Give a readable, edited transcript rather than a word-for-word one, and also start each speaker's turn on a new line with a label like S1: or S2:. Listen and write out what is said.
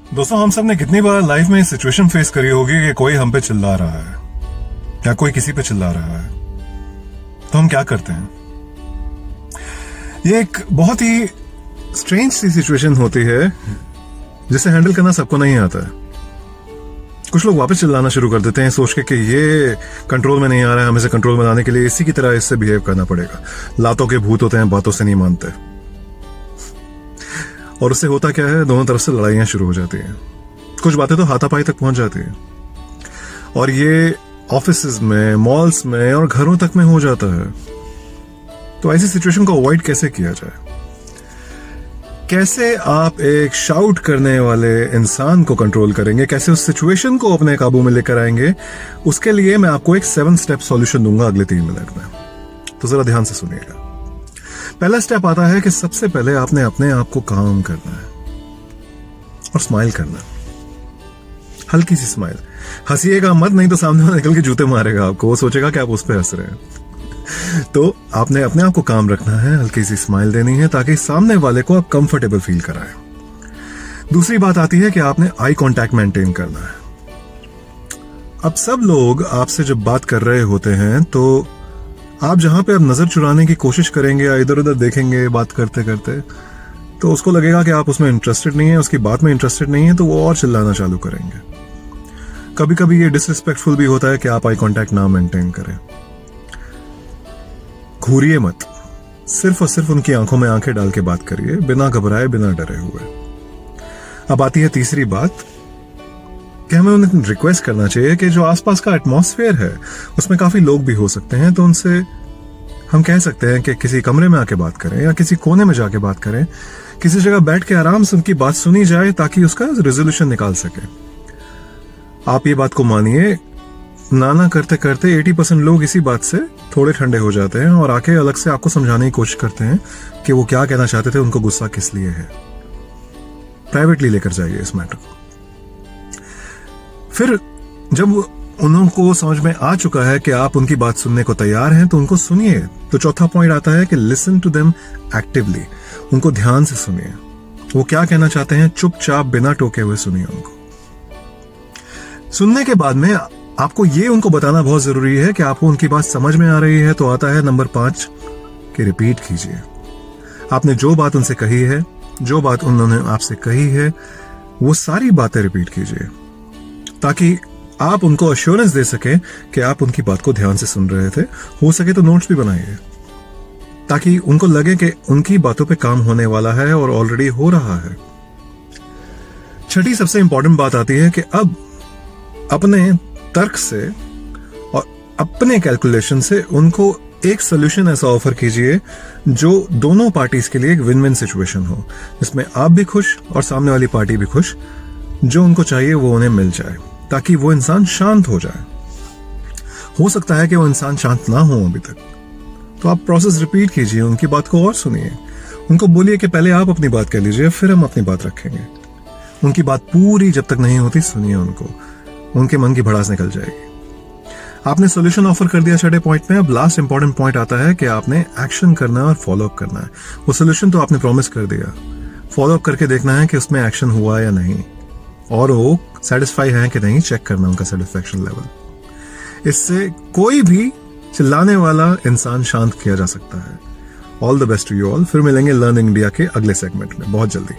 S1: दोस्तों, हम सब ने कितनी बार लाइफ में सिचुएशन फेस करी होगी कि कोई हम पे चिल्ला रहा है या कोई किसी पे चिल्ला रहा है, तो हम क्या करते हैं? ये एक बहुत ही स्ट्रेंज सी सिचुएशन होती है जिसे हैंडल करना सबको नहीं आता है। कुछ लोग वापस चिल्लाना शुरू कर देते हैं सोच के कि ये कंट्रोल में नहीं आ रहा है, हमें इसे कंट्रोल में लाने के लिए इसी की तरह इससे बिहेव करना पड़ेगा। लातों के भूत होते हैं, बातों से नहीं मानते। और उससे होता क्या है, दोनों तरफ से लड़ाइयां शुरू हो जाती हैं। कुछ बातें तो हाथापाई तक पहुंच जाती हैं, और ये ऑफिसेज में, मॉल्स में और घरों तक में हो जाता है। तो ऐसी सिचुएशन को अवॉइड कैसे किया जाए? कैसे आप एक शाउट करने वाले इंसान को कंट्रोल करेंगे? कैसे उस सिचुएशन को अपने काबू में लेकर आएंगे? उसके लिए मैं आपको एक 7 स्टेप सॉल्यूशन दूंगा अगले 3 मिनट में। तो जरा ध्यान से सुनिएगा। पहला स्टेप आता है कि सबसे पहले आपने अपने आप को काम करना है और स्माइल करना है। हल्की सी स्माइल। हंसिएगा मत, नहीं तो सामने वाला निकल के जूते मारेगा आपको। वो सोचेगा कि आप उस पर हंस रहे हैं। तो आपने अपने आप को काम रखना है, हल्की सी स्माइल देनी है ताकि सामने वाले को आप कंफर्टेबल फील कराएं। दूसरी बात आती है कि आपने आई कांटेक्ट मेंटेन करना है। अब सब लोग आपसे जब बात कर रहे होते हैं तो आप जहां पे अब नजर चुराने की कोशिश करेंगे या इधर उधर देखेंगे बात करते करते, तो उसको लगेगा कि आप उसमें इंटरेस्टेड नहीं है, उसकी बात में इंटरेस्टेड नहीं है, तो वो और चिल्लाना चालू करेंगे। कभी कभी ये डिसरिस्पेक्टफुल भी होता है कि आप आई कांटेक्ट ना मेंटेन करें। घूरिए मत, सिर्फ और सिर्फ उनकी आंखों में आंखें डाल के बात करिए, बिना घबराए, बिना डरे हुए। अब आती है तीसरी बात कि हमें उन्हें रिक्वेस्ट करना चाहिए कि जो आसपास का एटमॉस्फेयर है उसमें काफी लोग भी हो सकते हैं, तो उनसे हम कह सकते हैं कि किसी कमरे में आके बात करें या किसी कोने में जाके बात करें, किसी जगह बैठ के आराम से उनकी बात सुनी जाए ताकि उसका रेजोल्यूशन निकाल सके। आप ये बात को मानिए, नाना करते करते 80% लोग इसी बात से थोड़े ठंडे हो जाते हैं और आके अलग से आपको समझाने की कोशिश करते हैं कि वो क्या कहना चाहते थे, उनको गुस्सा किस लिए है। प्राइवेटली लेकर जाइए इस मैटर को। फिर जब उनको समझ में आ चुका है कि आप उनकी बात सुनने को तैयार हैं, तो उनको सुनिए। तो चौथा पॉइंट आता है कि लिसन टू देम एक्टिवली। उनको ध्यान से सुनिए, वो क्या कहना चाहते हैं चुपचाप बिना टोके हुए सुनिए उनको। सुनने के बाद में आपको ये उनको बताना बहुत जरूरी है कि आपको उनकी बात समझ में आ रही है। तो आता है नंबर 5 कि रिपीट कीजिए। आपने जो बात उनसे कही है, जो बात उन्होंने आपसे कही है, वो सारी बातें रिपीट कीजिए ताकि आप उनको अश्योरेंस दे सकें कि आप उनकी बात को ध्यान से सुन रहे थे। हो सके तो नोट्स भी बनाइए ताकि उनको लगे कि उनकी बातों पे काम होने वाला है और ऑलरेडी हो रहा है। छठी सबसे इंपॉर्टेंट बात आती है कि अब अपने तर्क से और अपने कैलकुलेशन से उनको एक सोल्यूशन ऐसा ऑफर कीजिए जो दोनों पार्टीज के लिए एक विन विन सिचुएशन हो, जिसमें आप भी खुश और सामने वाली पार्टी भी खुश। जो उनको चाहिए वो उन्हें मिल जाए ताकि वो इंसान शांत हो जाए। हो सकता है कि वो इंसान शांत ना हो अभी तक, तो आप प्रोसेस रिपीट कीजिए, उनकी बात को और सुनिए। उनको बोलिए कि पहले आप अपनी बात कह लीजिए, फिर हम अपनी बात रखेंगे। उनकी बात पूरी जब तक नहीं होती सुनिए उनको, उनके मन की भड़ास निकल जाएगी। आपने सोल्यूशन ऑफर कर दिया 6ठे पॉइंट में। अब लास्ट इंपॉर्टेंट पॉइंट आता है कि आपने एक्शन करना है और फॉलोअप करना है। वो सोल्यूशन तो आपने प्रॉमिस कर दिया, फॉलोअप करके देखना है कि उसमें एक्शन हुआ या नहीं, और वो सेटिस्फाई है कि नहीं, चेक करना उनका सेटिस्फैक्शन लेवल। इससे कोई भी चिल्लाने वाला इंसान शांत किया जा सकता है। All the best to you all. फिर मिलेंगे लर्न इंडिया के अगले सेगमेंट में बहुत जल्दी।